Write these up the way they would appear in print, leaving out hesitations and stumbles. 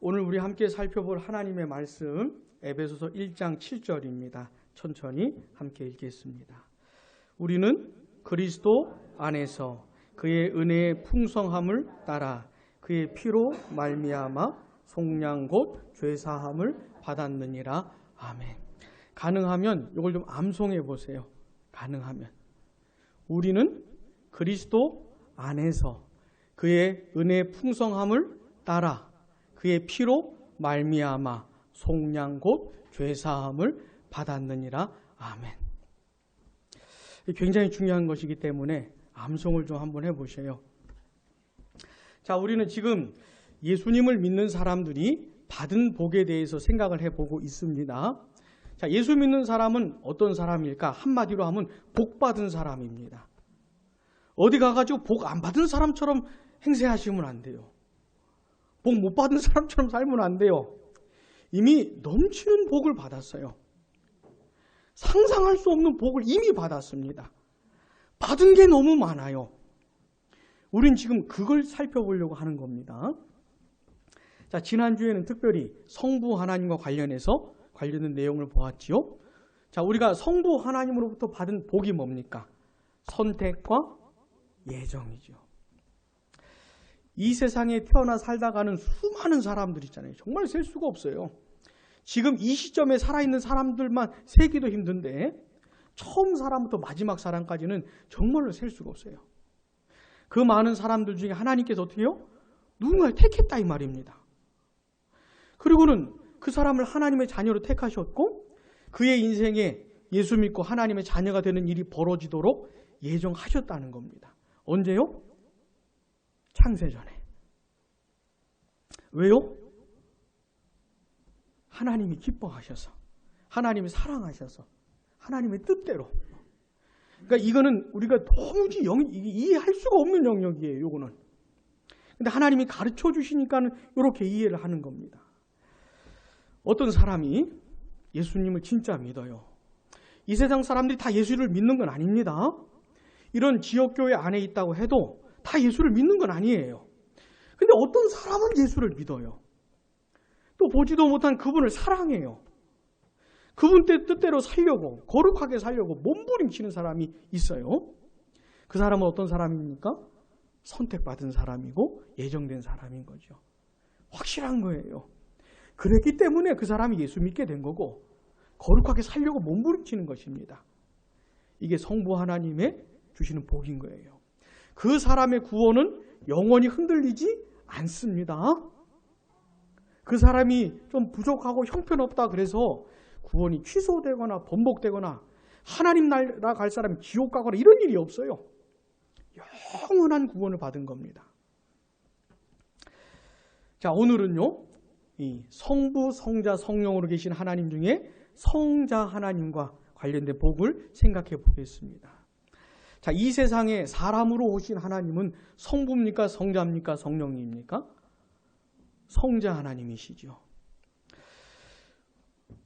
오늘 우리 함께 살펴볼 하나님의 말씀 에베소서 1장 7절입니다. 천천히 함께 읽겠습니다. 우리는 그리스도 안에서 그의 은혜의 풍성함을 따라 그의 피로 말미암아 속량 곧 죄사함을 받았느니라. 아멘. 가능하면 이걸 좀 암송해 보세요. 가능하면. 우리는 그리스도 안에서 그의 은혜의 풍성함을 따라 그의 피로 말미암아 속량 곧 죄사함을 받았느니라. 아멘. 굉장히 중요한 것이기 때문에 암송을 좀 한번 해보세요. 자, 우리는 지금 예수님을 믿는 사람들이 받은 복에 대해서 생각을 해보고 있습니다. 자, 예수 믿는 사람은 어떤 사람일까? 한마디로 하면 복 받은 사람입니다. 어디 가가지고 복 안 받은 사람처럼 행세하시면 안 돼요. 복 못 받은 사람처럼 살면 안 돼요. 이미 넘치는 복을 받았어요. 상상할 수 없는 복을 이미 받았습니다. 받은 게 너무 많아요. 우린 지금 그걸 살펴보려고 하는 겁니다. 자, 지난주에는 특별히 성부 하나님과 관련된 내용을 보았지요. 자, 우리가 성부 하나님으로부터 받은 복이 뭡니까? 선택과 예정이죠. 이 세상에 태어나 살다가는 수많은 사람들 있잖아요. 정말 셀 수가 없어요. 지금 이 시점에 살아있는 사람들만 세기도 힘든데 처음 사람부터 마지막 사람까지는 정말로 셀 수가 없어요. 그 많은 사람들 중에 하나님께서 어떻게 해요? 누군가를 택했다 이 말입니다. 그리고는 그 사람을 하나님의 자녀로 택하셨고 그의 인생에 예수 믿고 하나님의 자녀가 되는 일이 벌어지도록 예정하셨다는 겁니다. 언제요? 창세전에. 왜요? 하나님이 기뻐하셔서, 하나님이 사랑하셔서, 하나님의 뜻대로. 그러니까 이거는 우리가 도무지 이해할 수가 없는 영역이에요. 요거는. 근데 하나님이 가르쳐 주시니까는 이렇게 이해를 하는 겁니다. 어떤 사람이 예수님을 진짜 믿어요. 이 세상 사람들이 다 예수를 믿는 건 아닙니다. 이런 지역교회 안에 있다고 해도 다 예수를 믿는 건 아니에요. 근데 어떤 사람은 예수를 믿어요. 또 보지도 못한 그분을 사랑해요. 그분 뜻대로 살려고, 거룩하게 살려고 몸부림치는 사람이 있어요. 그 사람은 어떤 사람입니까? 선택받은 사람이고 예정된 사람인 거죠. 확실한 거예요. 그랬기 때문에 그 사람이 예수 믿게 된 거고 거룩하게 살려고 몸부림치는 것입니다. 이게 성부 하나님의 주시는 복인 거예요. 그 사람의 구원은 영원히 흔들리지 않습니다. 그 사람이 좀 부족하고 형편없다 그래서 구원이 취소되거나 번복되거나 하나님 나라 갈 사람이 지옥 가거나 이런 일이 없어요. 영원한 구원을 받은 겁니다. 자, 오늘은요, 이 성부, 성자, 성령으로 계신 하나님 중에 성자 하나님과 관련된 복을 생각해 보겠습니다. 자, 이 세상에 사람으로 오신 하나님은 성부입니까? 성자입니까? 성령입니까? 성자 하나님이시죠.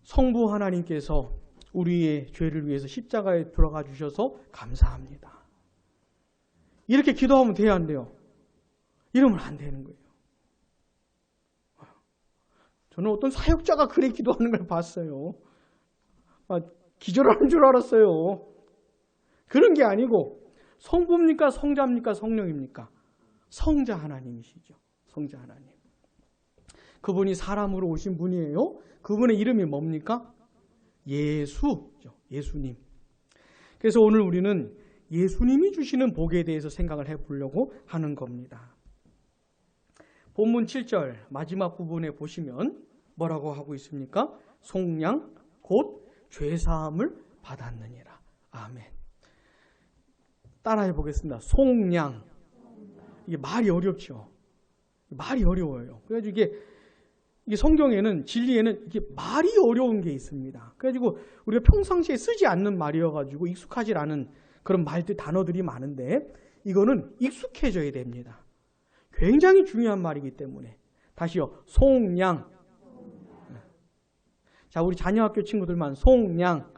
성부 하나님께서 우리의 죄를 위해서 십자가에 들어가 주셔서 감사합니다. 이렇게 기도하면 돼야 안 돼요? 이러면 안 되는 거예요. 저는 어떤 사역자가 그래 기도하는 걸 봤어요. 기절하는 줄 알았어요. 그런 게 아니고 성부입니까? 성자입니까? 성령입니까? 성자 하나님이시죠. 성자 하나님. 그분이 사람으로 오신 분이에요. 그분의 이름이 뭡니까? 예수죠. 예수님. 그래서 오늘 우리는 예수님이 주시는 복에 대해서 생각을 해보려고 하는 겁니다. 본문 7절 마지막 부분에 보시면 뭐라고 하고 있습니까? 속량 곧 죄사함을 받았느니라. 아멘. 따라해 보겠습니다. 속량. 이게 말이 어렵죠. 말이 어려워요. 그래가지고 이게 성경에는 진리에는 이게 말이 어려운 게 있습니다. 그래가지고 우리가 평상시에 쓰지 않는 말이어가지고 익숙하지 않은 그런 말들 단어들이 많은데 이거는 익숙해져야 됩니다. 굉장히 중요한 말이기 때문에 다시요. 속량. 자, 우리 자녀학교 친구들만 속량.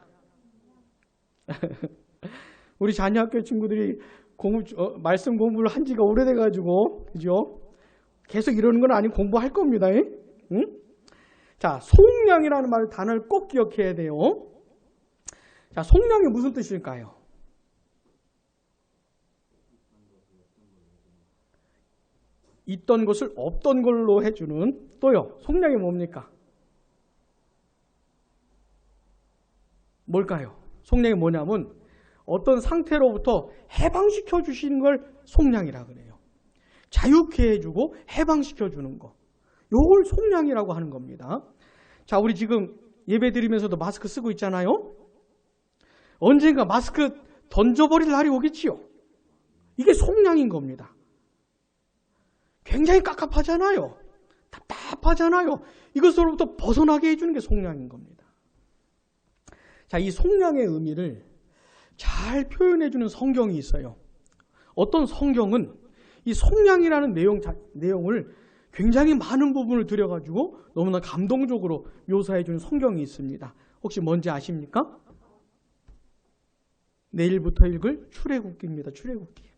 우리 자녀학교 친구들이 말씀 공부를 한 지가 오래돼가지고 그죠? 계속 이러는 건 아니고 공부할 겁니다. 응? 자, 속량이라는 단어를 꼭 기억해야 돼요. 자, 속량이 무슨 뜻일까요? 있던 것을 없던 걸로 해주는, 또요, 속량이 뭡니까? 뭘까요? 속량이 뭐냐면 어떤 상태로부터 해방시켜 주시는 걸 속량이라 그래요. 자유케 해주고 해방시켜 주는 거. 요걸 속량이라고 하는 겁니다. 자, 우리 지금 예배 드리면서도 마스크 쓰고 있잖아요. 언젠가 마스크 던져버릴 날이 오겠지요. 이게 속량인 겁니다. 굉장히 깝깝하잖아요. 답답하잖아요. 이것으로부터 벗어나게 해주는 게 속량인 겁니다. 자, 이 속량의 의미를 잘 표현해주는 성경이 있어요. 어떤 성경은 이 속량이라는 내용을 굉장히 많은 부분을 들여가지고 너무나 감동적으로 묘사해주는 성경이 있습니다. 혹시 뭔지 아십니까? 내일부터 읽을 출애굽기입니다. 출애굽기.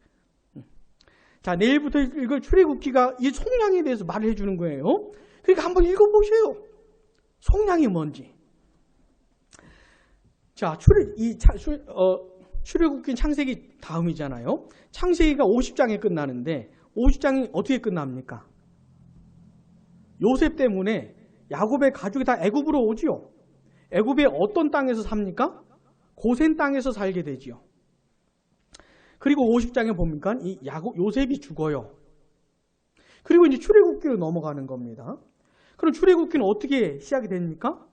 자, 내일부터 읽을 출애굽기가 이 속량에 대해서 말을 해주는 거예요. 그러니까 한번 읽어보세요. 속량이 뭔지. 자, 출애굽기 창세기 다음이잖아요. 창세기가 50장에 끝나는데 50장이 어떻게 끝납니까? 요셉 때문에 야곱의 가족이 다 애굽으로 오지요. 애굽의 어떤 땅에서 삽니까? 고센 땅에서 살게 되지요. 그리고 50장에 보니까 이 요셉이 죽어요. 그리고 이제 출애굽기로 넘어가는 겁니다. 그럼 출애굽기는 어떻게 시작이 됩니까?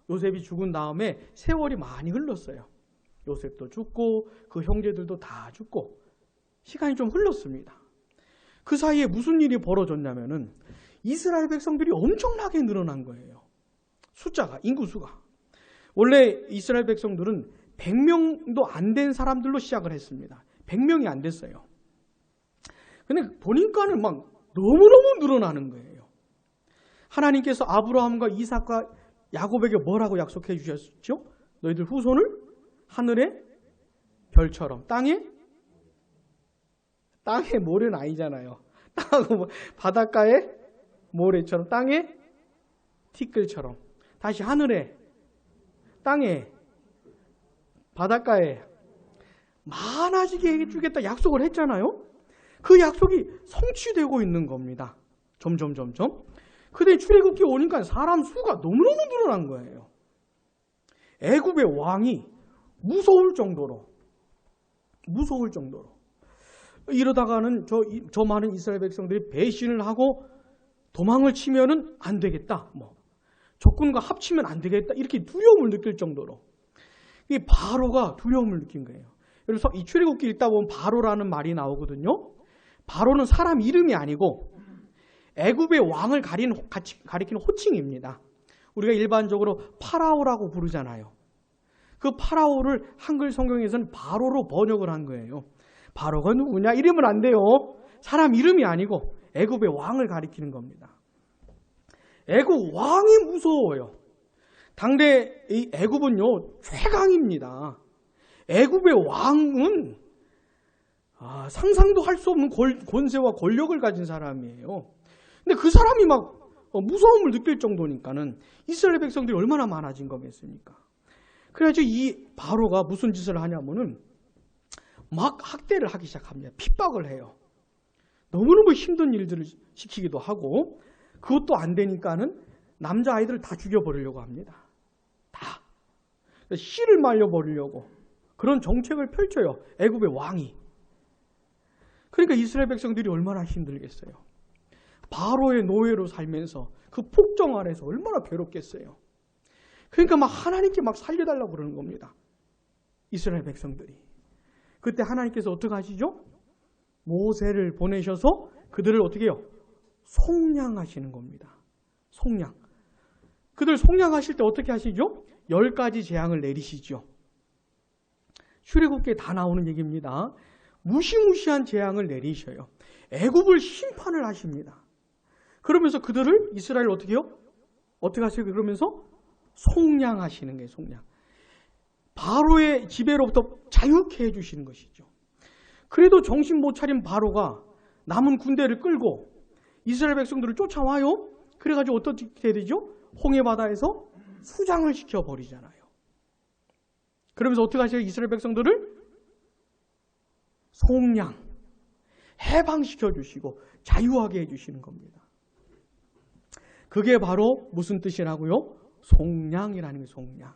요셉이 죽은 다음에 세월이 많이 흘렀어요. 요셉도 죽고 그 형제들도 다 죽고 시간이 좀 흘렀습니다. 그 사이에 무슨 일이 벌어졌냐면은 이스라엘 백성들이 엄청나게 늘어난 거예요. 숫자가, 인구수가. 원래 이스라엘 백성들은 100명도 안 된 사람들로 시작을 했습니다. 100명이 안 됐어요. 근데 보니까는 막 너무너무 늘어나는 거예요. 하나님께서 아브라함과 이삭과 야곱에게 뭐라고 약속해 주셨죠? 너희들 후손을 하늘의 별처럼, 땅의 모래는 아니잖아요. 땅하고 바닷가의 모래처럼, 땅의 티끌처럼, 다시 하늘에, 땅에, 바닷가에 많아지게 해주겠다 약속을 했잖아요. 그 약속이 성취되고 있는 겁니다. 점점. 근데 출애굽기 오니까 사람 수가 너무너무 늘어난 거예요. 애굽의 왕이 무서울 정도로. 이러다가는 저 많은 이스라엘 백성들이 배신을 하고 도망을 치면은 안 되겠다. 적군과 합치면 안 되겠다. 이렇게 두려움을 느낄 정도로. 이 바로가 두려움을 느낀 거예요. 그래서 이 출애굽기 읽다 보면 바로라는 말이 나오거든요. 바로는 사람 이름이 아니고 애굽의 왕을 가리키는 호칭입니다. 우리가 일반적으로 파라오라고 부르잖아요. 그 파라오를 한글 성경에서는 바로로 번역을 한 거예요. 바로가 누구냐? 이러면 안 돼요. 사람 이름이 아니고 애굽의 왕을 가리키는 겁니다. 애굽 왕이 무서워요. 당대 이 애굽은요, 최강입니다. 애굽의 왕은 상상도 할 수 없는 권세와 권력을 가진 사람이에요. 근데 그 사람이 막 무서움을 느낄 정도니까는 이스라엘 백성들이 얼마나 많아진 거겠습니까? 그래가지고 이 바로가 무슨 짓을 하냐면은 막 학대를 하기 시작합니다. 핍박을 해요. 너무너무 힘든 일들을 시키기도 하고, 그것도 안 되니까는 남자아이들을 다 죽여버리려고 합니다. 다. 씨를 말려버리려고 그런 정책을 펼쳐요. 애굽의 왕이. 그러니까 이스라엘 백성들이 얼마나 힘들겠어요. 바로의 노예로 살면서 그 폭정 아래서 얼마나 괴롭겠어요. 그러니까 막 하나님께 막 살려달라고 그러는 겁니다. 이스라엘 백성들이. 그때 하나님께서 어떻게 하시죠? 모세를 보내셔서 그들을 어떻게 해요? 속량하시는 겁니다. 속량. 그들 속량하실 때 어떻게 하시죠? 10가지 재앙을 내리시죠. 출애굽기에 다 나오는 얘기입니다. 무시무시한 재앙을 내리셔요. 애굽을 심판을 하십니다. 그러면서 그들을 이스라엘 어떻게 해요? 어떻게 하세요? 그러면서 속량하시는 거예요. 속량. 바로의 지배로부터 자유케 해주시는 것이죠. 그래도 정신 못 차린 바로가 남은 군대를 끌고 이스라엘 백성들을 쫓아와요. 그래가지고 어떻게 해야 되죠? 홍해바다에서 수장을 시켜버리잖아요. 그러면서 어떻게 하셔요? 이스라엘 백성들을 속량, 해방시켜 주시고 자유하게 해주시는 겁니다. 그게 바로 무슨 뜻이라고요? 속량이라는 게 속량.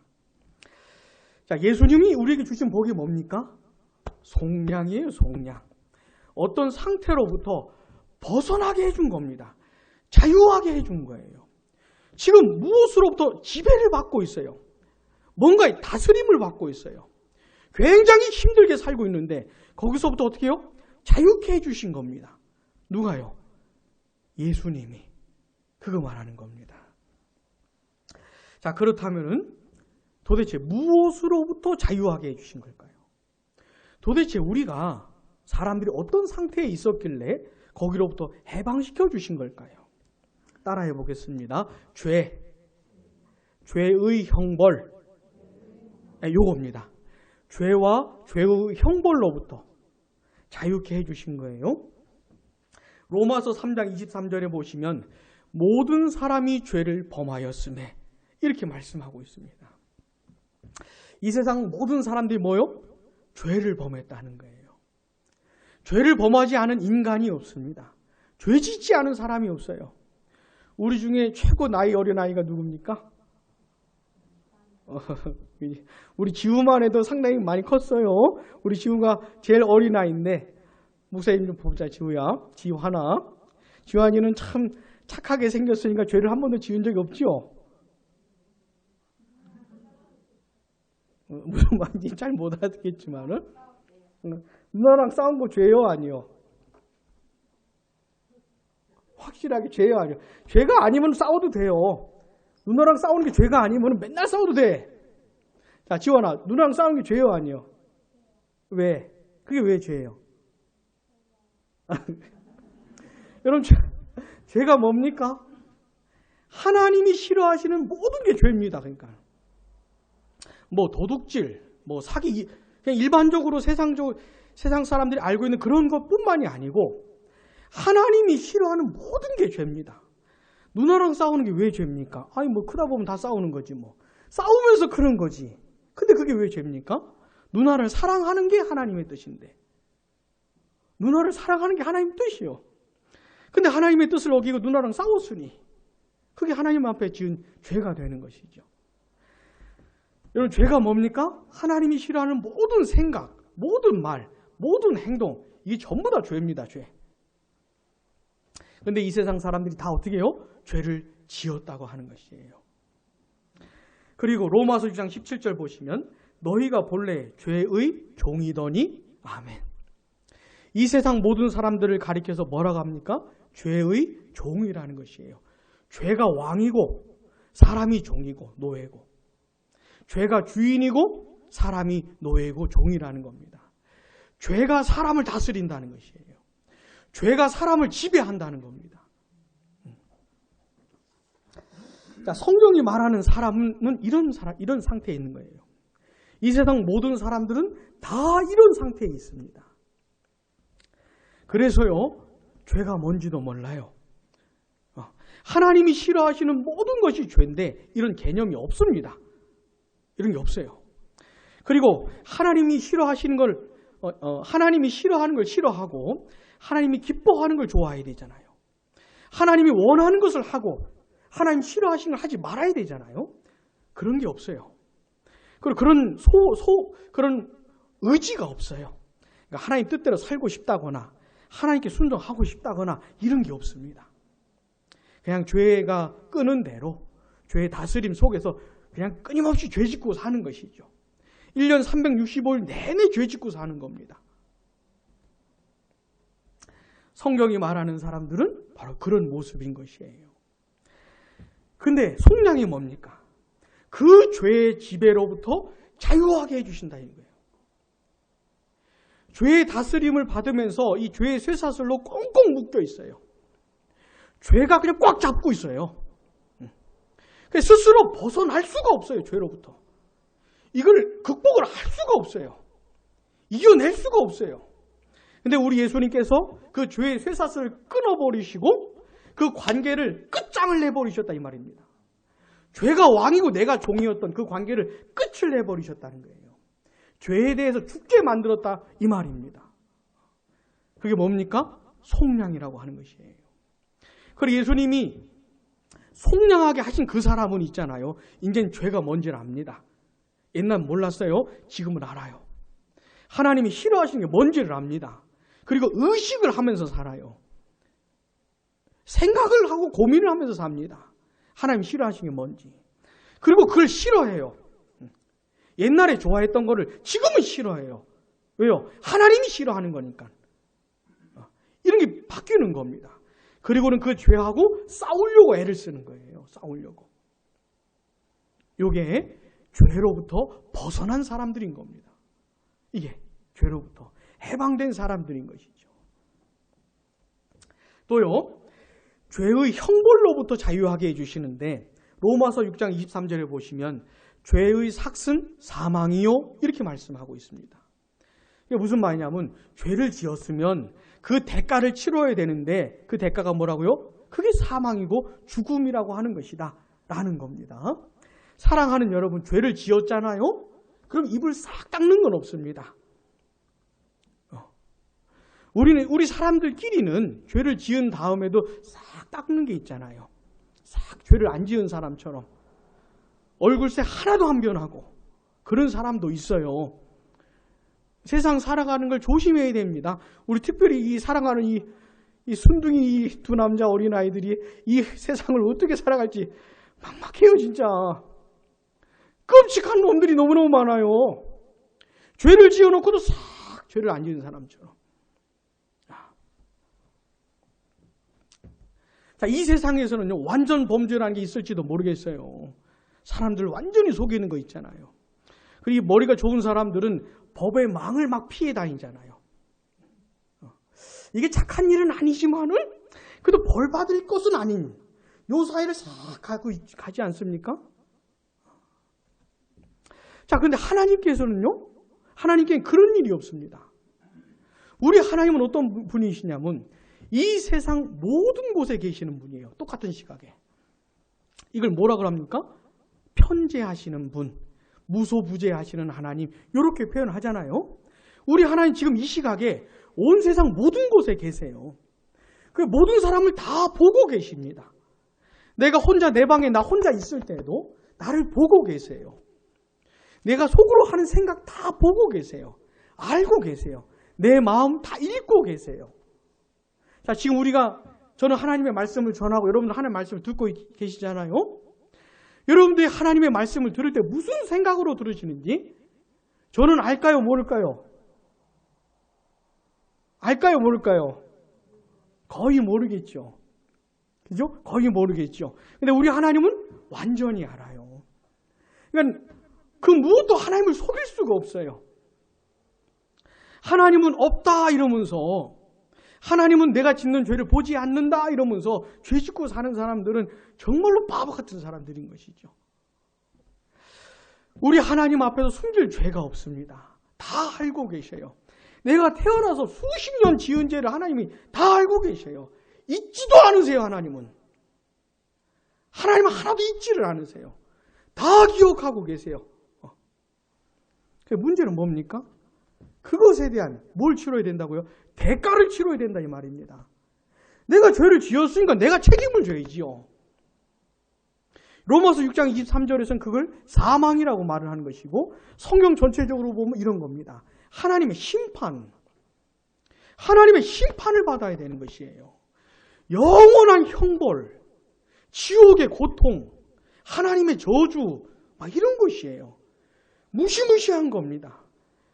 자, 예수님이 우리에게 주신 복이 뭡니까? 속량이에요, 속량. 어떤 상태로부터 벗어나게 해준 겁니다. 자유하게 해준 거예요. 지금 무엇으로부터 지배를 받고 있어요? 뭔가의 다스림을 받고 있어요. 굉장히 힘들게 살고 있는데 거기서부터 어떻게 해요? 자유케 해주신 겁니다. 누가요? 예수님이. 그거 말하는 겁니다. 자, 그렇다면은 도대체 무엇으로부터 자유하게 해주신 걸까요? 도대체 우리가 사람들이 어떤 상태에 있었길래 거기로부터 해방시켜 주신 걸까요? 따라해 보겠습니다. 죄의 형벌. 요겁니다. 죄와 죄의 형벌로부터 자유케 해주신 거예요. 로마서 3장 23절에 보시면 모든 사람이 죄를 범하였음에 이렇게 말씀하고 있습니다. 이 세상 모든 사람들이 뭐요? 죄를 범했다는 거예요. 죄를 범하지 않은 인간이 없습니다. 죄 짓지 않은 사람이 없어요. 우리 중에 최고 나이 어린 아이가 누굽니까? 우리 지우만 해도 상당히 많이 컸어요. 우리 지우가 제일 어린 아이인데 목사님 좀 보자. 지우야. 지우 하나. 지우한이는 참 착하게 생겼으니까 죄를 한 번도 지은 적이 없지요. 무슨 말인지 잘 못 알아듣겠지만은 누나랑 싸운 거 죄요 아니요? 확실하게 죄요 아니요? 죄가 아니면 싸워도 돼요. 누나랑 싸우는 게 죄가 아니면 맨날 싸워도 돼. 자, 지원아, 누나랑 싸우는 게 죄요 아니요? 왜? 그게 왜 죄예요? 여러분, 죄가 뭡니까? 하나님이 싫어하시는 모든 게 죄입니다. 그러니까 뭐 도둑질, 뭐 사기, 그냥 일반적으로 세상 사람들이 알고 있는 그런 것뿐만이 아니고 하나님이 싫어하는 모든 게 죄입니다. 누나랑 싸우는 게 왜 죄입니까? 아니 뭐 크다 보면 다 싸우는 거지 뭐. 싸우면서 그런 거지. 근데 그게 왜 죄입니까? 누나를 사랑하는 게 하나님의 뜻인데. 누나를 사랑하는 게 하나님의 뜻이요. 근데 하나님의 뜻을 어기고 누나랑 싸웠으니 그게 하나님 앞에 지은 죄가 되는 것이죠. 여러분, 죄가 뭡니까? 하나님이 싫어하는 모든 생각, 모든 말, 모든 행동, 이게 전부 다 죄입니다. 죄. 그런데 이 세상 사람들이 다 어떻게 해요? 죄를 지었다고 하는 것이에요. 그리고 로마서 6장 17절 보시면 너희가 본래 죄의 종이더니 아멘. 이 세상 모든 사람들을 가리켜서 뭐라고 합니까? 죄의 종이라는 것이에요. 죄가 왕이고 사람이 종이고 노예고, 죄가 주인이고 사람이 노예고 종이라는 겁니다. 죄가 사람을 다스린다는 것이에요. 죄가 사람을 지배한다는 겁니다. 자, 성경이 말하는 사람은 이런 상태에 있는 거예요. 이 세상 모든 사람들은 다 이런 상태에 있습니다. 그래서요, 죄가 뭔지도 몰라요. 하나님이 싫어하시는 모든 것이 죄인데 이런 개념이 없습니다. 이런 게 없어요. 그리고 하나님이 싫어하시는 걸 싫어하고 하나님이 기뻐하는 걸 좋아해야 되잖아요. 하나님이 원하는 것을 하고 하나님 싫어하시는 걸 하지 말아야 되잖아요. 그런 게 없어요. 그리고 그런 의지가 없어요. 그러니까 하나님 뜻대로 살고 싶다거나 하나님께 순종하고 싶다거나 이런 게 없습니다. 그냥 죄가 끄는 대로 죄의 다스림 속에서 그냥 끊임없이 죄 짓고 사는 것이죠. 1년 365일 내내 죄 짓고 사는 겁니다. 성경이 말하는 사람들은 바로 그런 모습인 것이에요. 근데 속량이 뭡니까? 그 죄의 지배로부터 자유하게 해주신다는 거예요. 죄의 다스림을 받으면서 이 죄의 쇠사슬로 꽁꽁 묶여 있어요. 죄가 그냥 꽉 잡고 있어요. 스스로 벗어날 수가 없어요. 죄로부터. 이걸 극복을 할 수가 없어요. 이겨낼 수가 없어요. 근데 우리 예수님께서 그 죄의 쇠사슬을 끊어버리시고 그 관계를 끝장을 내버리셨다 이 말입니다. 죄가 왕이고 내가 종이었던 그 관계를 끝을 내버리셨다는 거예요. 죄에 대해서 죽게 만들었다 이 말입니다. 그게 뭡니까? 속량이라고 하는 것이에요. 그리고 예수님이 속량하게 하신 그 사람은 있잖아요. 이제는 죄가 뭔지를 압니다. 옛날 몰랐어요. 지금은 알아요. 하나님이 싫어하시는 게 뭔지를 압니다. 그리고 의식을 하면서 살아요. 생각을 하고 고민을 하면서 삽니다. 하나님이 싫어하시는 게 뭔지. 그리고 그걸 싫어해요. 옛날에 좋아했던 거를 지금은 싫어해요. 왜요? 하나님이 싫어하는 거니까. 이런 게 바뀌는 겁니다. 그리고는 그 죄하고 싸우려고 애를 쓰는 거예요. 싸우려고. 이게 죄로부터 벗어난 사람들인 겁니다. 이게 죄로부터 해방된 사람들인 것이죠. 또요, 죄의 형벌로부터 자유하게 해주시는데 로마서 6장 23절에 보시면 죄의 삭은 사망이요 이렇게 말씀하고 있습니다. 이게 무슨 말이냐면 죄를 지었으면 그 대가를 치러야 되는데 그 대가가 뭐라고요? 그게 사망이고 죽음이라고 하는 것이다 라는 겁니다. 사랑하는 여러분, 죄를 지었잖아요? 그럼 입을 싹 닦는 건 없습니다. 우리 사람들끼리는 죄를 지은 다음에도 싹 닦는 게 있잖아요. 싹 죄를 안 지은 사람처럼 얼굴색 하나도 안 변하고 그런 사람도 있어요. 세상 살아가는 걸 조심해야 됩니다. 우리 특별히 이 살아가는 이 순둥이 이 두 남자 어린아이들이 이 세상을 어떻게 살아갈지 막막해요, 진짜. 끔찍한 놈들이 너무너무 많아요. 죄를 지어놓고도 싹 죄를 안 지은 사람처럼. 자, 이 세상에서는요, 완전 범죄라는 게 있을지도 모르겠어요. 사람들 완전히 속이는 거 있잖아요. 그리고 머리가 좋은 사람들은 법의 망을 막 피해 다니잖아요. 이게 착한 일은 아니지만은 그래도 벌 받을 것은 아닌 요 사이를 싹 가지 않습니까? 자, 그런데 하나님께서는요, 하나님께는 그런 일이 없습니다. 우리 하나님은 어떤 분이시냐면 이 세상 모든 곳에 계시는 분이에요. 똑같은 시각에. 이걸 뭐라고 합니까? 편재하시는 분, 무소부재하시는 하나님, 이렇게 표현하잖아요. 우리 하나님 지금 이 시각에 온 세상 모든 곳에 계세요. 그 모든 사람을 다 보고 계십니다. 내가 혼자 내 방에 나 혼자 있을 때도 나를 보고 계세요. 내가 속으로 하는 생각 다 보고 계세요. 알고 계세요. 내 마음 다 읽고 계세요. 자, 지금 저는 하나님의 말씀을 전하고 여러분들 하나님의 말씀을 듣고 계시잖아요. 여러분들이 하나님의 말씀을 들을 때 무슨 생각으로 들으시는지 저는 알까요, 모를까요? 알까요, 모를까요? 거의 모르겠죠. 그죠? 거의 모르겠죠. 근데 우리 하나님은 완전히 알아요. 그러니까 그 무엇도 하나님을 속일 수가 없어요. 하나님은 없다 이러면서, 하나님은 내가 짓는 죄를 보지 않는다 이러면서 죄 짓고 사는 사람들은 정말로 바보 같은 사람들인 것이죠. 우리 하나님 앞에서 숨길 죄가 없습니다. 다 알고 계셔요. 내가 태어나서 수십 년 지은 죄를 하나님이 다 알고 계셔요. 잊지도 않으세요, 하나님은. 하나님은 하나도 잊지를 않으세요. 다 기억하고 계세요. 문제는 뭡니까? 그것에 대한 뭘 치러야 된다고요? 대가를 치러야 된다 이 말입니다. 내가 죄를 지었으니까 내가 책임을 져야지요. 로마서 6장 23절에서는 그걸 사망이라고 말을 하는 것이고 성경 전체적으로 보면 이런 겁니다. 하나님의 심판, 하나님의 심판을 받아야 되는 것이에요. 영원한 형벌, 지옥의 고통, 하나님의 저주, 막 이런 것이에요. 무시무시한 겁니다.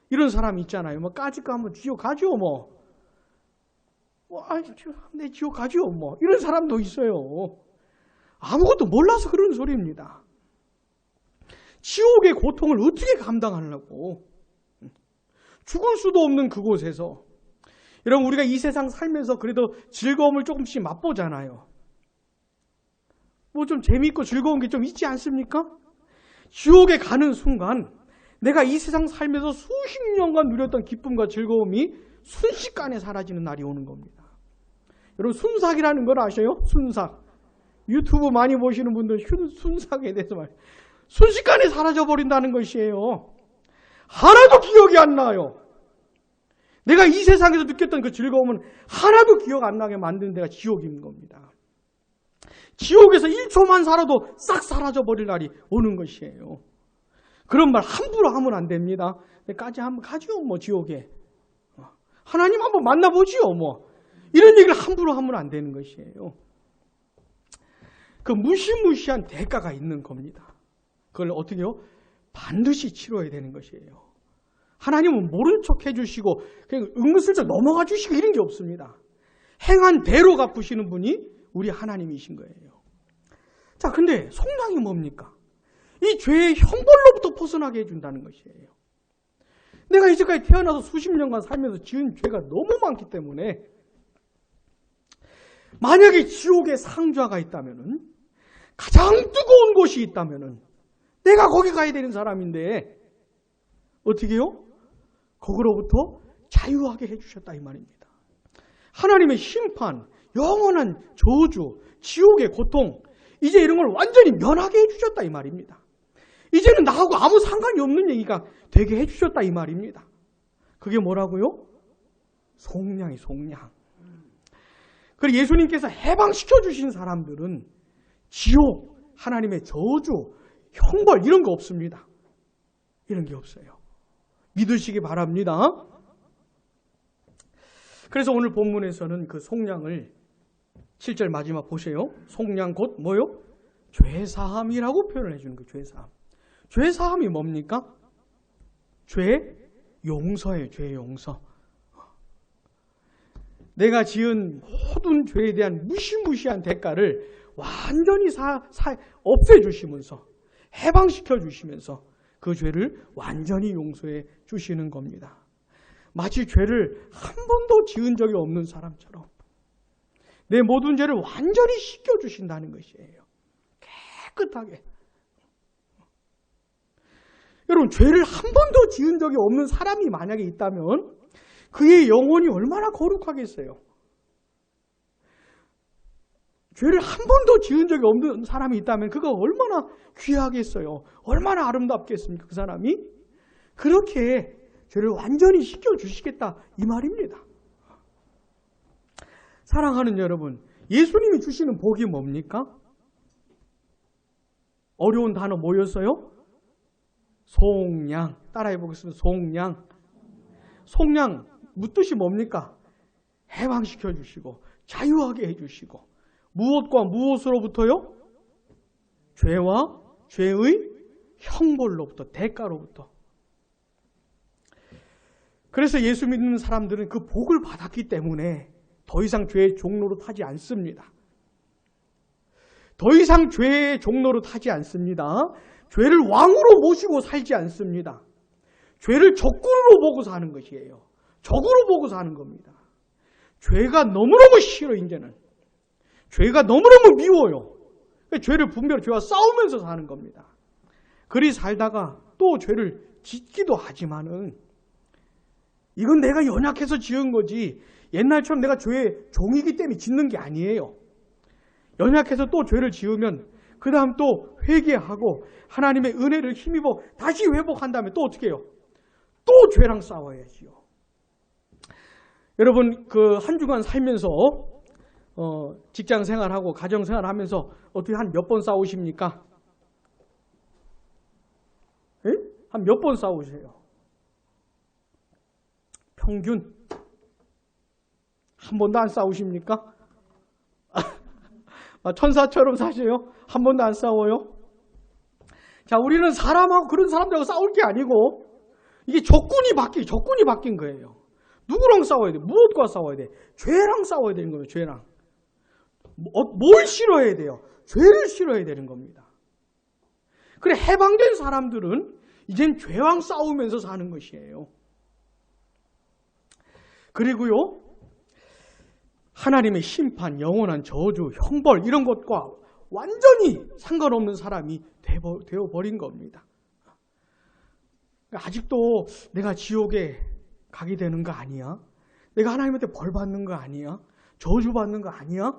이런 사람 있잖아요. 뭐 까짓 거 하면 지옥 가죠, 내 지옥 가죠, 이런 사람도 있어요. 아무것도 몰라서 그런 소리입니다. 지옥의 고통을 어떻게 감당하려고? 죽을 수도 없는 그곳에서. 여러분, 우리가 이 세상 살면서 그래도 즐거움을 조금씩 맛보잖아요. 뭐 좀 재미있고 즐거운 게 좀 있지 않습니까? 지옥에 가는 순간 내가 이 세상 살면서 수십 년간 누렸던 기쁨과 즐거움이 순식간에 사라지는 날이 오는 겁니다. 여러분 순삭이라는 걸 아셔요? 순삭. 유튜브 많이 보시는 분들 순삭에 대해서 순식간에 사라져버린다는 것이에요. 하나도 기억이 안 나요. 내가 이 세상에서 느꼈던 그 즐거움은 하나도 기억 안 나게 만드는 데가 지옥인 겁니다. 지옥에서 1초만 살아도 싹 사라져버릴 날이 오는 것이에요. 그런 말 함부로 하면 안 됩니다. 까지 한번 가지요, 지옥에. 하나님 한번 만나보지요, 이런 얘기를 함부로 하면 안 되는 것이에요. 그 무시무시한 대가가 있는 겁니다. 그걸 어떻게 해요? 반드시 치러야 되는 것이에요. 하나님은 모른 척 해주시고 그냥 은근슬쩍 넘어가 주시고 이런 게 없습니다. 행한 대로 갚으시는 분이 우리 하나님이신 거예요. 자, 근데 속량이 뭡니까? 이 죄의 형벌로부터 벗어나게 해준다는 것이에요. 내가 이제까지 태어나서 수십 년간 살면서 지은 죄가 너무 많기 때문에 만약에 지옥에 상좌가 있다면은, 가장 뜨거운 곳이 있다면은 내가 거기 가야 되는 사람인데 어떻게 해요? 거기로부터 자유하게 해주셨다 이 말입니다. 하나님의 심판, 영원한 저주, 지옥의 고통, 이제 이런 걸 완전히 면하게 해주셨다 이 말입니다. 이제는 나하고 아무 상관이 없는 얘기가 되게 해주셨다 이 말입니다. 그게 뭐라고요? 속량이 속량. 그리고 예수님께서 해방시켜 주신 사람들은 지옥, 하나님의 저주, 형벌 이런 거 없습니다. 이런 게 없어요. 믿으시기 바랍니다. 그래서 오늘 본문에서는 그 속량을 7절 마지막 보세요. 속량 곧 뭐요? 죄사함이라고 표현을 해주는 거예요. 죄사함. 죄사함이 뭡니까? 죄 용서예요. 죄 용서. 내가 지은 모든 죄에 대한 무시무시한 대가를 완전히 없애주시면서 해방시켜 주시면서 그 죄를 완전히 용서해 주시는 겁니다. 마치 죄를 한 번도 지은 적이 없는 사람처럼 내 모든 죄를 완전히 씻겨주신다는 것이에요. 깨끗하게. 여러분, 죄를 한 번도 지은 적이 없는 사람이 만약에 있다면 그의 영혼이 얼마나 거룩하겠어요. 죄를 한 번도 지은 적이 없는 사람이 있다면 그가 얼마나 귀하겠어요. 얼마나 아름답겠습니까? 그 사람이. 그렇게 죄를 완전히 씻겨주시겠다 이 말입니다. 사랑하는 여러분, 예수님이 주시는 복이 뭡니까? 어려운 단어 뭐였어요? 속량. 따라해 보겠습니다. 속량. 속량, 뜻이 뭡니까? 해방시켜 주시고 자유하게 해주시고 무엇과 무엇으로부터요? 죄와 죄의 형벌로부터, 대가로부터. 그래서 예수 믿는 사람들은 그 복을 받았기 때문에 더 이상 죄의 종로로 타지 않습니다. 더 이상 죄의 종로로 타지 않습니다. 죄를 왕으로 모시고 살지 않습니다. 죄를 적군으로 보고 사는 것이에요. 적으로 보고 사는 겁니다. 죄가 너무너무 싫어, 이제는. 죄가 너무너무 미워요. 죄를 분별하고 죄와 싸우면서 사는 겁니다. 그리 살다가 또 죄를 짓기도 하지만은 이건 내가 연약해서 지은 거지 옛날처럼 내가 죄의 종이기 때문에 짓는 게 아니에요. 연약해서 또 죄를 지으면 그 다음 또 회개하고 하나님의 은혜를 힘입어 다시 회복한 다음에 또 어떻게 해요? 또 죄랑 싸워야지요. 여러분, 그 한 주간 살면서 직장 생활하고 가정 생활하면서 어떻게 한 몇 번 싸우십니까? 한 몇 번 싸우세요? 평균 한 번도 안 싸우십니까? 천사처럼 사세요? 한 번도 안 싸워요? 자, 우리는 사람하고 그런 사람들하고 싸울 게 아니고 이게 적군이 바뀐 거예요. 누구랑 싸워야 돼? 무엇과 싸워야 돼? 죄랑 싸워야 되는 거예요. 죄랑. 뭘 싫어해야 돼요? 죄를 싫어해야 되는 겁니다. 그래, 해방된 사람들은 이젠 죄랑 싸우면서 사는 것이에요. 그리고요, 하나님의 심판, 영원한 저주, 형벌 이런 것과 완전히 상관없는 사람이 되어버린 겁니다. 아직도 내가 지옥에 가게 되는 거 아니야? 내가 하나님한테 벌 받는 거 아니야? 저주받는 거 아니야?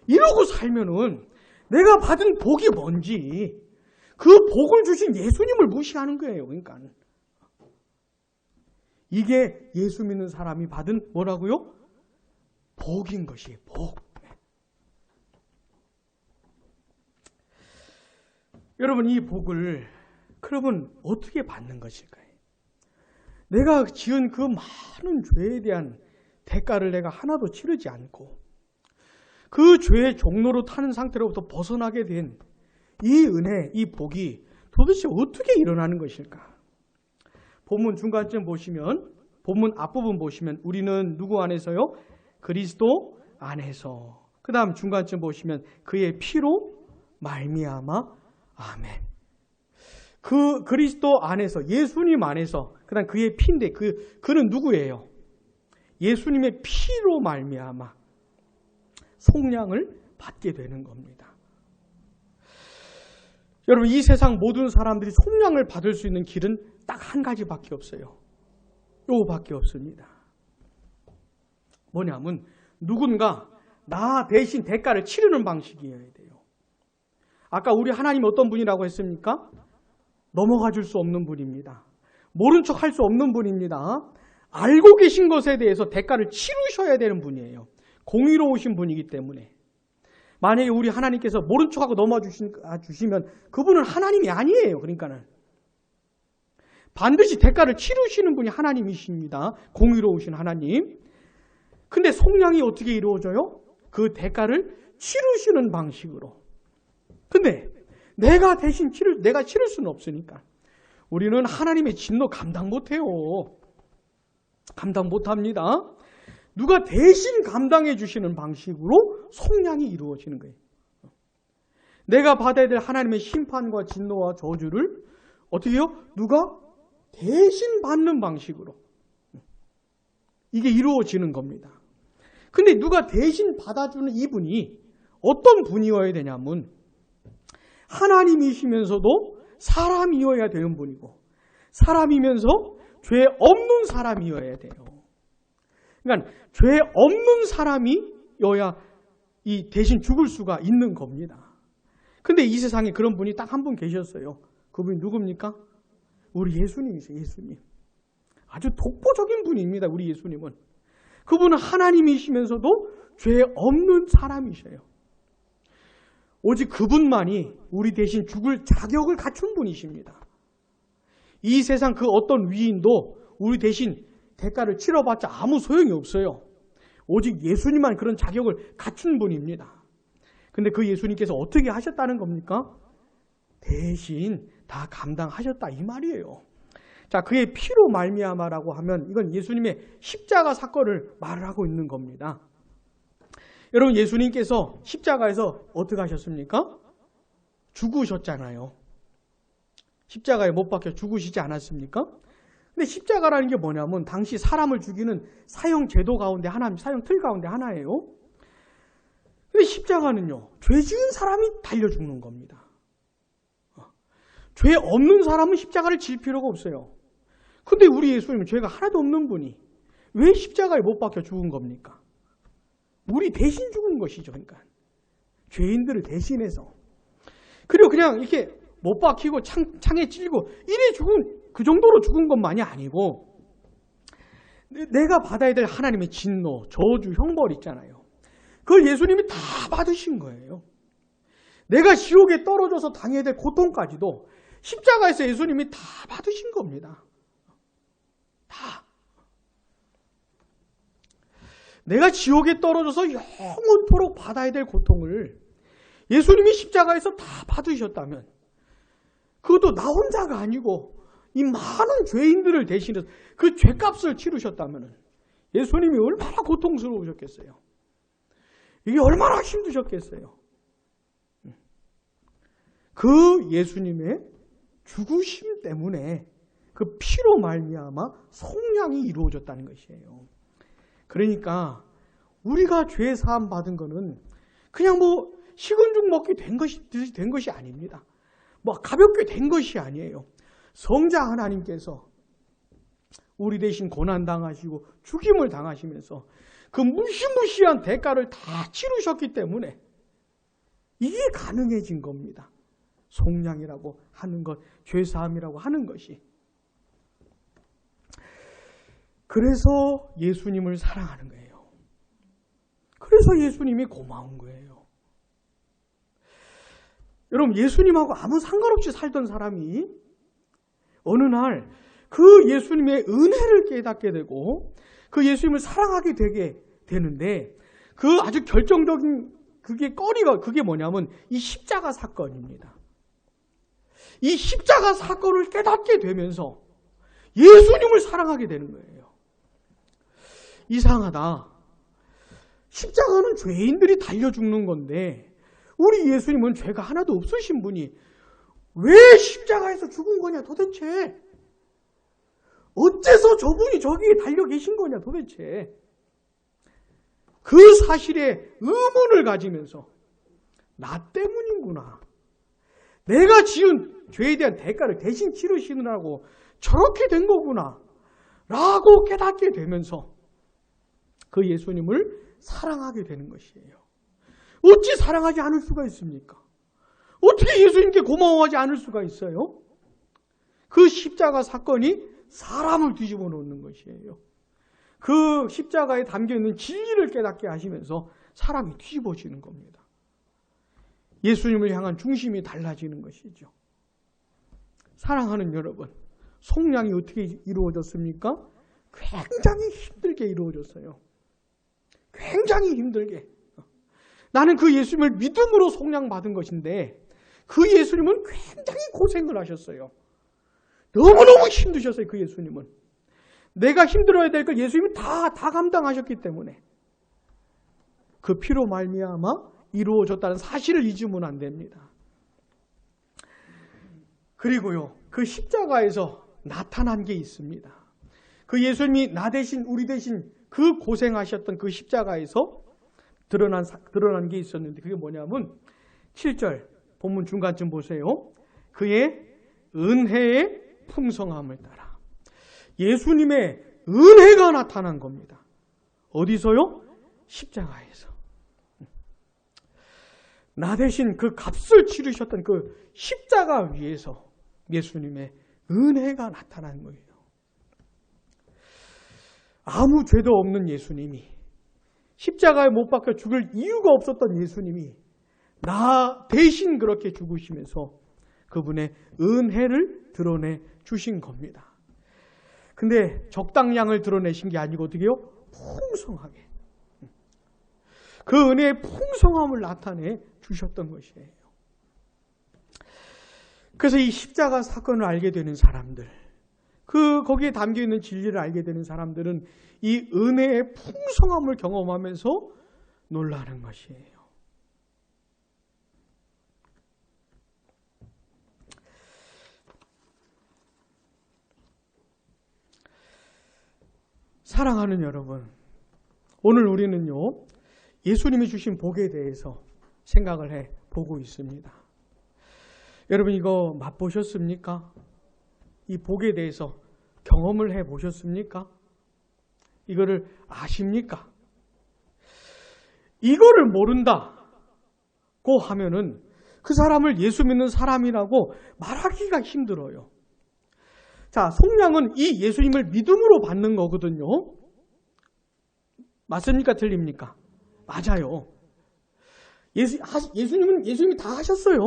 이러고 살면은 내가 받은 복이 뭔지 그 복을 주신 예수님을 무시하는 거예요. 그러니까 이게 예수 믿는 사람이 받은 뭐라고요? 복인 것이에요. 복. 여러분 이 복을 그러면 어떻게 받는 것일까요? 내가 지은 그 많은 죄에 대한 대가를 내가 하나도 치르지 않고 그 죄의 종로로 타는 상태로부터 벗어나게 된 이 은혜, 이 복이 도대체 어떻게 일어나는 것일까? 본문 중간쯤 보시면, 본문 앞부분 보시면 우리는 누구 안에서요? 그리스도 안에서. 그 다음 중간쯤 보시면 그의 피로 말미암아 아멘. 그 그리스도 안에서, 예수님 안에서, 그 다음 그의 피인데 그는 누구예요? 예수님의 피로 말미암아 속량을 받게 되는 겁니다. 여러분 이 세상 모든 사람들이 속량을 받을 수 있는 길은 딱 한 가지밖에 없어요. 요거밖에 없습니다. 뭐냐면 누군가 나 대신 대가를 치르는 방식이어야 돼요. 아까 우리 하나님 어떤 분이라고 했습니까? 넘어가 줄 수 없는 분입니다. 모른 척 할 수 없는 분입니다. 알고 계신 것에 대해서 대가를 치르셔야 되는 분이에요. 공의로우신 분이기 때문에. 만약에 우리 하나님께서 모른 척하고 넘어주시면 그분은 하나님이 아니에요. 그러니까는 반드시 대가를 치르시는 분이 하나님이십니다. 공의로우신 하나님. 근데 속량이 어떻게 이루어져요? 그 대가를 치르시는 방식으로. 근데 내가 치를 수는 없으니까 우리는 하나님의 진노 감당 못해요. 감당 못합니다. 누가 대신 감당해 주시는 방식으로 속량이 이루어지는 거예요. 내가 받아야 될 하나님의 심판과 진노와 저주를 어떻게 해요? 누가 대신 받는 방식으로 이게 이루어지는 겁니다. 근데 누가 대신 받아주는 이분이 어떤 분이어야 되냐면 하나님이시면서도 사람이어야 되는 분이고 사람이면서 죄 없는 사람이어야 돼요. 그러니까 죄 없는 사람이어야 이 대신 죽을 수가 있는 겁니다. 근데 이 세상에 그런 분이 딱 한 분 계셨어요. 그분이 누굽니까? 우리 예수님이세요. 예수님. 아주 독보적인 분입니다. 우리 예수님은. 그분은 하나님이시면서도 죄 없는 사람이셔요. 오직 그분만이 우리 대신 죽을 자격을 갖춘 분이십니다. 이 세상 그 어떤 위인도 우리 대신 대가를 치러봤자 아무 소용이 없어요. 오직 예수님만 그런 자격을 갖춘 분입니다. 근데 그 예수님께서 어떻게 하셨다는 겁니까? 대신 다 감당하셨다 이 말이에요. 자, 그의 피로 말미암아라고 하면 이건 예수님의 십자가 사건을 말을 하고 있는 겁니다. 여러분 예수님께서 십자가에서 어떻게 하셨습니까? 죽으셨잖아요. 십자가에 못 박혀 죽으시지 않았습니까? 근데 십자가라는 게 뭐냐면 당시 사람을 죽이는 사형 제도 가운데 하나, 사형 틀 가운데 하나예요. 근데 십자가는요, 죄 지은 사람이 달려 죽는 겁니다. 죄 없는 사람은 십자가를 질 필요가 없어요. 근데 우리 예수님은 죄가 하나도 없는 분이 왜 십자가에 못 박혀 죽은 겁니까? 우리 대신 죽은 것이죠. 그러니까 죄인들을 대신해서. 그리고 그냥 이렇게 못 박히고 창에 찔고 이래 죽은 그 정도로 죽은 것만이 아니고 내가 받아야 될 하나님의 진노, 저주, 형벌 있잖아요. 그걸 예수님이 다 받으신 거예요. 내가 지옥에 떨어져서 당해야 될 고통까지도 십자가에서 예수님이 다 받으신 겁니다. 다. 내가 지옥에 떨어져서 영원토록 받아야 될 고통을 예수님이 십자가에서 다 받으셨다면 그것도 나 혼자가 아니고 이 많은 죄인들을 대신해서 그 죄값을 치르셨다면 예수님이 얼마나 고통스러우셨겠어요. 이게 얼마나 힘드셨겠어요. 그 예수님의 죽으심 때문에 그 피로 말미암아 속량이 이루어졌다는 것이에요. 그러니까 우리가 죄 사함 받은 거는 그냥 뭐 식은 죽 먹기 된 것이 아닙니다. 뭐 가볍게 된 것이 아니에요. 성자 하나님께서 우리 대신 고난 당하시고 죽임을 당하시면서 그 무시무시한 대가를 다 치르셨기 때문에 이게 가능해진 겁니다. 속량이라고 하는 것, 죄사함이라고 하는 것이. 그래서 예수님을 사랑하는 거예요. 그래서 예수님이 고마운 거예요. 여러분, 예수님하고 아무 상관없이 살던 사람이 어느 날 그 예수님의 은혜를 깨닫게 되고 그 예수님을 사랑하게 되게 되는데 그 아주 결정적인 그게 뭐냐면 이 십자가 사건입니다. 이 십자가 사건을 깨닫게 되면서 예수님을 사랑하게 되는 거예요. 이상하다. 십자가는 죄인들이 달려 죽는 건데 우리 예수님은 죄가 하나도 없으신 분이 왜 십자가에서 죽은 거냐 도대체. 어째서 저분이 저기에 달려 계신 거냐 도대체. 그 사실에 의문을 가지면서 나 때문이구나. 내가 지은 죄에 대한 대가를 대신 치르시느라고 저렇게 된 거구나. 라고 깨닫게 되면서 그 예수님을 사랑하게 되는 것이에요. 어찌 사랑하지 않을 수가 있습니까? 어떻게 예수님께 고마워하지 않을 수가 있어요? 그 십자가 사건이 사람을 뒤집어 놓는 것이에요. 그 십자가에 담겨있는 진리를 깨닫게 하시면서 사람이 뒤집어지는 겁니다. 예수님을 향한 중심이 달라지는 것이죠. 사랑하는 여러분, 속량이 어떻게 이루어졌습니까? 굉장히 힘들게 이루어졌어요. 굉장히 힘들게. 나는 그 예수님을 믿음으로 속량받은 것인데 그 예수님은 굉장히 고생을 하셨어요. 너무너무 힘드셨어요. 그 예수님은. 내가 힘들어야 될 걸 예수님이 다 감당하셨기 때문에 그 피로 말미암아 이루어졌다는 사실을 잊으면 안 됩니다. 그리고요, 그 십자가에서 나타난 게 있습니다. 그 예수님이 나 대신 우리 대신 그 고생하셨던 그 십자가에서 드러난 게 있었는데 그게 뭐냐면 7절 본문 중간쯤 보세요. 그의 은혜의 풍성함을 따라 예수님의 은혜가 나타난 겁니다. 어디서요? 십자가에서. 나 대신 그 값을 치르셨던 그 십자가 위에서 예수님의 은혜가 나타난 거예요. 아무 죄도 없는 예수님이, 십자가에 못 박혀 죽을 이유가 없었던 예수님이 나 대신 그렇게 죽으시면서 그분의 은혜를 드러내 주신 겁니다. 근데 적당량을 드러내신 게 아니고 어떻게 해요? 풍성하게. 그 은혜의 풍성함을 나타내 주셨던 것이에요. 그래서 이 십자가 사건을 알게 되는 사람들, 거기에 담겨있는 진리를 알게 되는 사람들은 이 은혜의 풍성함을 경험하면서 놀라는 것이에요. 사랑하는 여러분, 오늘 우리는요, 예수님이 주신 복에 대해서 생각을 해 보고 있습니다. 여러분 이거 맛보셨습니까? 이 복에 대해서 경험을 해 보셨습니까? 이거를 아십니까? 이거를 모른다고 하면은 그 사람을 예수 믿는 사람이라고 말하기가 힘들어요. 자, 속량은 이 예수님을 믿음으로 받는 거거든요. 맞습니까? 틀립니까? 맞아요. 예수님이 다 하셨어요.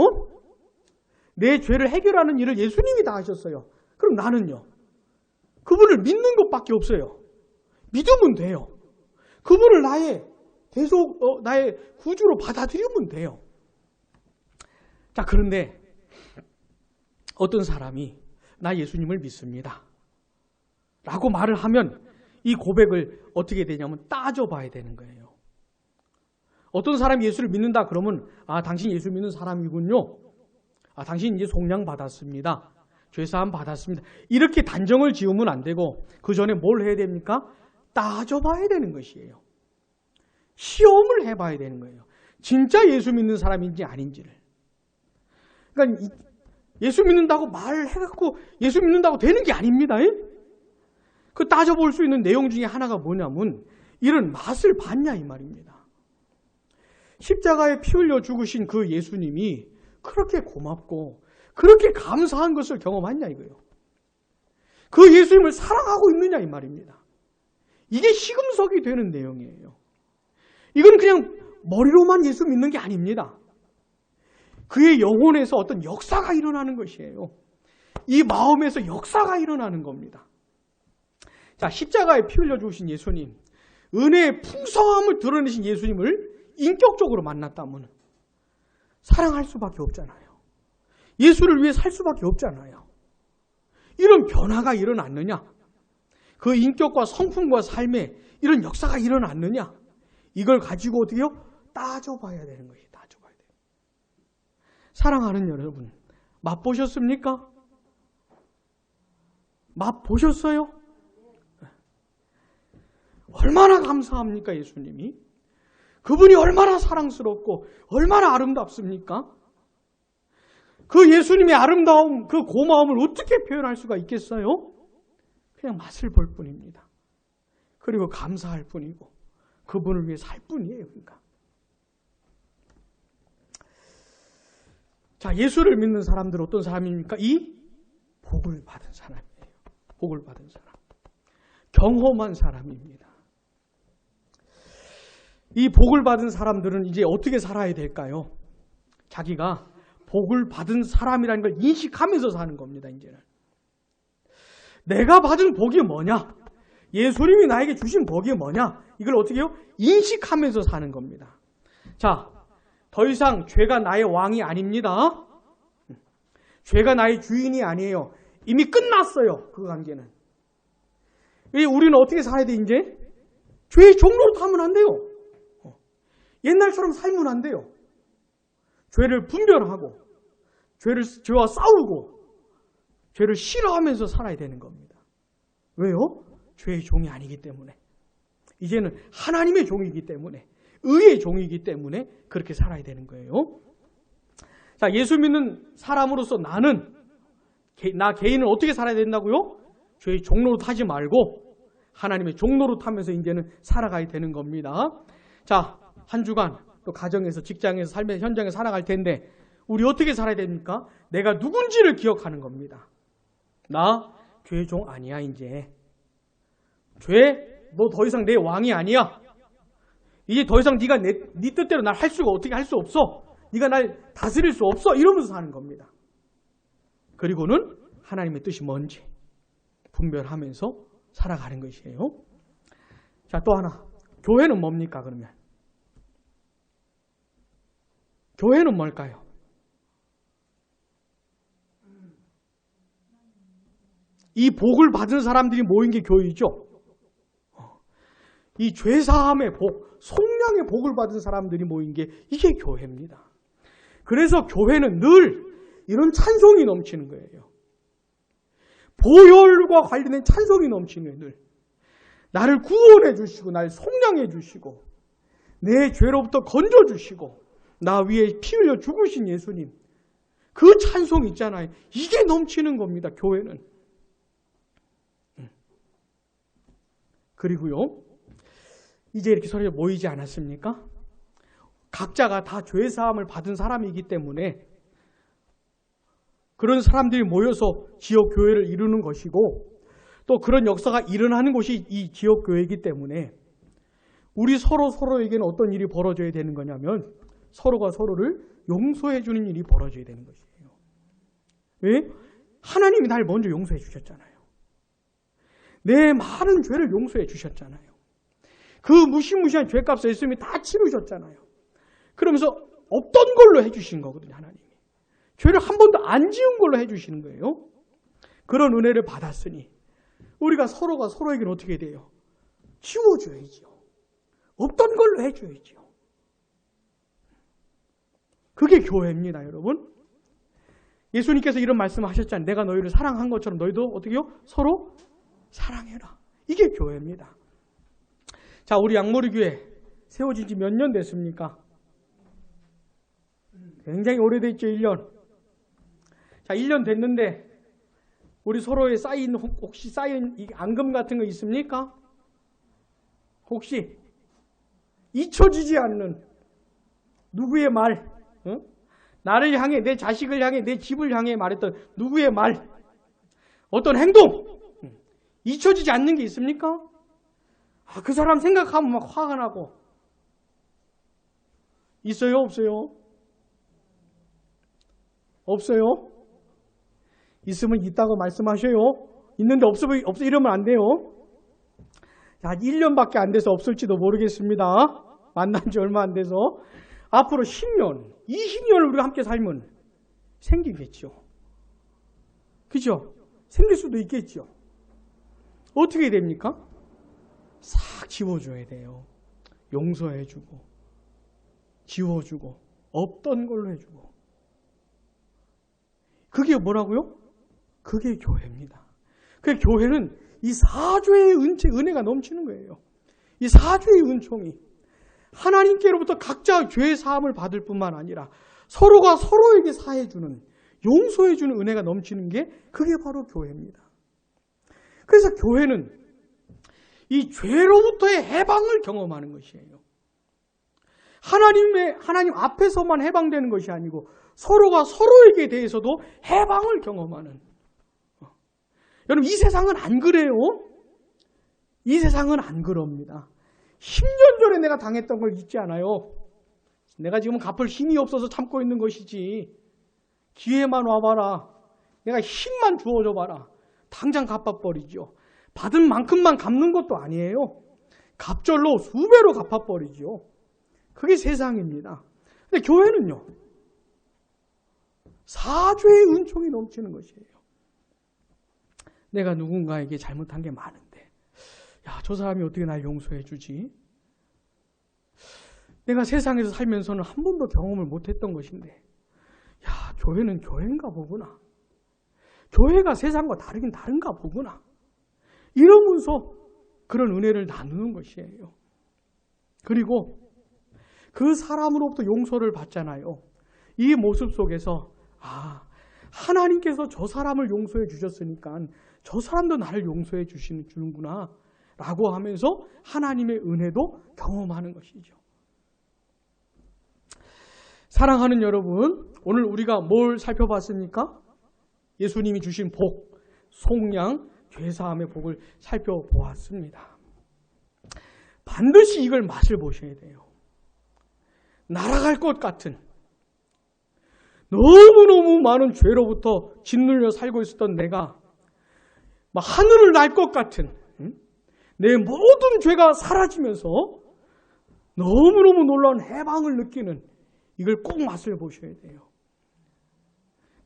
내 죄를 해결하는 일을 예수님이 다 하셨어요. 그럼 나는요? 그분을 믿는 것밖에 없어요. 믿으면 돼요. 그분을 나의 구주로 받아들이면 돼요. 자, 그런데 어떤 사람이 나 예수님을 믿습니다 라고 말을 하면 이 고백을 어떻게 되냐면 따져봐야 되는 거예요. 어떤 사람이 예수를 믿는다 그러면 당신 예수 믿는 사람이군요. 당신 이제 속량 받았습니다. 죄사함 받았습니다. 이렇게 단정을 지으면 안 되고 그 전에 뭘 해야 됩니까? 따져봐야 되는 것이에요. 시험을 해봐야 되는 거예요. 진짜 예수 믿는 사람인지 아닌지를. 그러니까 예수 믿는다고 말해갖고 예수 믿는다고 되는 게 아닙니다. 그 따져볼 수 있는 내용 중에 하나가 뭐냐면 이런 맛을 봤냐 이 말입니다. 십자가에 피 흘려 죽으신 그 예수님이 그렇게 고맙고 그렇게 감사한 것을 경험했냐 이거예요. 그 예수님을 사랑하고 있느냐 이 말입니다. 이게 시금석이 되는 내용이에요. 이건 그냥 머리로만 예수 믿는 게 아닙니다. 그의 영혼에서 어떤 역사가 일어나는 것이에요. 이 마음에서 역사가 일어나는 겁니다. 자, 십자가에 피 흘려 죽으신 예수님, 은혜의 풍성함을 드러내신 예수님을 인격적으로 만났다면 사랑할 수밖에 없잖아요. 예수를 위해 살 수밖에 없잖아요. 이런 변화가 일어났느냐? 그 인격과 성품과 삶에 이런 역사가 일어났느냐? 이걸 가지고 어떻게요? 따져봐야 되는 것이 따져봐야 돼요. 사랑하는 여러분, 맛보셨습니까? 맛보셨어요? 얼마나 감사합니까, 예수님이? 그분이 얼마나 사랑스럽고 얼마나 아름답습니까? 그 예수님의 아름다움, 그 고마움을 어떻게 표현할 수가 있겠어요? 그냥 맛을 볼 뿐입니다. 그리고 감사할 뿐이고 그분을 위해 살 뿐이에요. 그러니까. 자, 예수를 믿는 사람들은 어떤 사람입니까? 이 복을 받은 사람이에요. 복을 받은 사람. 경험한 사람입니다. 이 복을 받은 사람들은 이제 어떻게 살아야 될까요? 자기가 복을 받은 사람이라는 걸 인식하면서 사는 겁니다. 이제는. 내가 받은 복이 뭐냐? 예수님이 나에게 주신 복이 뭐냐? 이걸 어떻게 해요? 인식하면서 사는 겁니다. 자, 더 이상 죄가 나의 왕이 아닙니다. 죄가 나의 주인이 아니에요. 이미 끝났어요. 그 관계는. 우리는 어떻게 살아야 돼 이제? 죄의 종로로 하면 안 돼요. 옛날처럼 살면 안 돼요. 죄를 분별하고 죄와 싸우고 죄를 싫어하면서 살아야 되는 겁니다. 왜요? 죄의 종이 아니기 때문에. 이제는 하나님의 종이기 때문에, 의의 종이기 때문에 그렇게 살아야 되는 거예요. 자, 예수 믿는 사람으로서 나 개인은 어떻게 살아야 된다고요? 죄의 종로로 타지 말고 하나님의 종로로 타면서 이제는 살아가야 되는 겁니다. 자, 한 주간 또 가정에서, 직장에서, 삶의 현장에 살아갈 텐데 우리 어떻게 살아야 됩니까? 내가 누군지를 기억하는 겁니다. 나 죄의 종 아니야 이제. 죄, 너 더 이상 내 왕이 아니야. 이제 더 이상 네가 네 뜻대로 날 어떻게 할 수 없어. 네가 날 다스릴 수 없어. 이러면서 사는 겁니다. 그리고는 하나님의 뜻이 뭔지 분별하면서 살아가는 것이에요. 자, 또 하나. 교회는 뭡니까 그러면? 교회는 뭘까요? 이 복을 받은 사람들이 모인 게 교회이죠. 이 죄사함의 복, 속량의 복을 받은 사람들이 모인 게 이게 교회입니다. 그래서 교회는 늘 이런 찬송이 넘치는 거예요. 보혈과 관련된 찬송이 넘치는 거예요. 늘. 나를 구원해 주시고 나를 속량해 주시고 내 죄로부터 건져 주시고 나 위에 피 흘려 죽으신 예수님, 그 찬송 있잖아요. 이게 넘치는 겁니다. 교회는. 그리고요, 이제 이렇게 서로 모이지 않았습니까? 각자가 다 죄사함을 받은 사람이기 때문에 그런 사람들이 모여서 지역교회를 이루는 것이고 또 그런 역사가 일어나는 곳이 이 지역교회이기 때문에 우리 서로에게는 어떤 일이 벌어져야 되는 거냐면 서로가 서로를 용서해 주는 일이 벌어져야 되는 것이에요. 왜? 하나님이 날 먼저 용서해 주셨잖아요. 내 많은 죄를 용서해 주셨잖아요. 그 무시무시한 죄값을 예수님이 다 치르셨잖아요. 그러면서 없던 걸로 해주신 거거든요. 하나님이. 죄를 한 번도 안 지은 걸로 해주시는 거예요. 그런 은혜를 받았으니 우리가 서로가 서로에게는 어떻게 돼요? 지워줘야지요. 없던 걸로 해줘야지요. 그게 교회입니다, 여러분. 예수님께서 이런 말씀을 하셨잖아요. 내가 너희를 사랑한 것처럼 너희도 어떻게 해요? 서로 사랑해라. 이게 교회입니다. 자, 우리 양모리 교회 세워진 지 몇 년 됐습니까? 굉장히 오래됐죠, 1년. 자, 1년 됐는데 우리 서로에 혹시 쌓인 이 앙금 같은 거 있습니까? 혹시 잊혀지지 않는 누구의 말, 나를 향해, 내 자식을 향해, 내 집을 향해 말했던 누구의 말, 어떤 행동, 잊혀지지 않는 게 있습니까? 그 사람 생각하면 막 화가 나고. 있어요? 없어요? 없어요? 있으면 있다고 말씀하셔요. 있는데 없어 이러면 안 돼요. 자, 1년밖에 안 돼서 없을지도 모르겠습니다. 만난 지 얼마 안 돼서. 앞으로 10년, 20년을 우리가 함께 살면 생기겠죠. 그죠? 생길 수도 있겠죠. 어떻게 됩니까? 싹 지워줘야 돼요. 용서해주고, 지워주고, 없던 걸로 해주고. 그게 뭐라고요? 그게 교회입니다. 그 교회는 이 사죄의 은혜가 넘치는 거예요. 이 사죄의 은총이 하나님께로부터 각자 죄 사함을 받을 뿐만 아니라 서로가 서로에게 사해주는, 용서해주는 은혜가 넘치는 게 그게 바로 교회입니다. 그래서 교회는 이 죄로부터의 해방을 경험하는 것이에요. 하나님 앞에서만 해방되는 것이 아니고 서로가 서로에게 대해서도 해방을 경험하는. 여러분, 이 세상은 안 그래요. 이 세상은 안 그럽니다. 10년 전에 내가 당했던 걸 잊지 않아요. 내가 지금 갚을 힘이 없어서 참고 있는 것이지. 기회만 와봐라. 내가 힘만 주어줘 봐라. 당장 갚아버리죠. 받은 만큼만 갚는 것도 아니에요. 갑절로 수배로 갚아버리죠. 그게 세상입니다. 근데 교회는요, 사죄의 은총이 넘치는 것이에요. 내가 누군가에게 잘못한 게 많은데, 야, 저 사람이 어떻게 날 용서해 주지? 내가 세상에서 살면서는 한 번도 경험을 못했던 것인데, 야, 교회는 교회인가 보구나. 교회가 세상과 다르긴 다른가 보구나. 이러면서 그런 은혜를 나누는 것이에요. 그리고 그 사람으로부터 용서를 받잖아요. 이 모습 속에서 하나님께서 저 사람을 용서해 주셨으니까 저 사람도 나를 용서해 주시는구나 라고 하면서 하나님의 은혜도 경험하는 것이죠. 사랑하는 여러분, 오늘 우리가 뭘 살펴봤습니까? 예수님이 주신 복, 속량, 죄사함의 복을 살펴보았습니다. 반드시 이걸 맛을 보셔야 돼요. 날아갈 것 같은, 너무너무 많은 죄로부터 짓눌려 살고 있었던 내가 하늘을 날 것 같은, 내 모든 죄가 사라지면서 너무너무 놀라운 해방을 느끼는, 이걸 꼭 맛을 보셔야 돼요.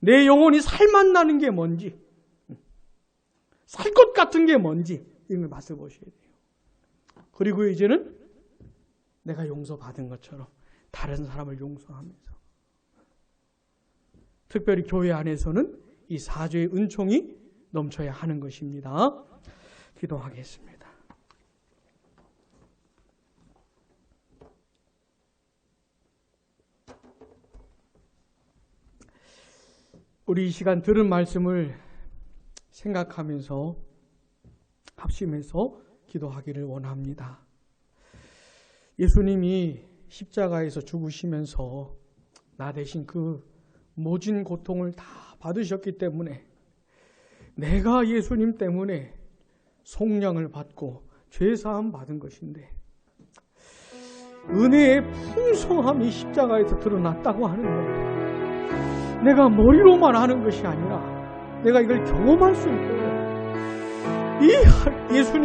내 영혼이 살맛나는 게 뭔지, 살 것 같은 게 뭔지, 이걸 맛을 보셔야 돼요. 그리고 이제는 내가 용서받은 것처럼 다른 사람을 용서하면서, 특별히 교회 안에서는 이 사죄의 은총이 넘쳐야 하는 것입니다. 기도하겠습니다. 우리 이 시간 들은 말씀을 생각하면서 합심해서 기도하기를 원합니다. 예수님이 십자가에서 죽으시면서 나 대신 그 모진 고통을 다 받으셨기 때문에 내가 예수님 때문에 속량을 받고 죄사함 받은 것인데, 은혜의 풍성함이 십자가에서 드러났다고 하는데, 내가 머리로만 하는 것이 아니라 내가 이걸 경험할 수 있도록 이 예수님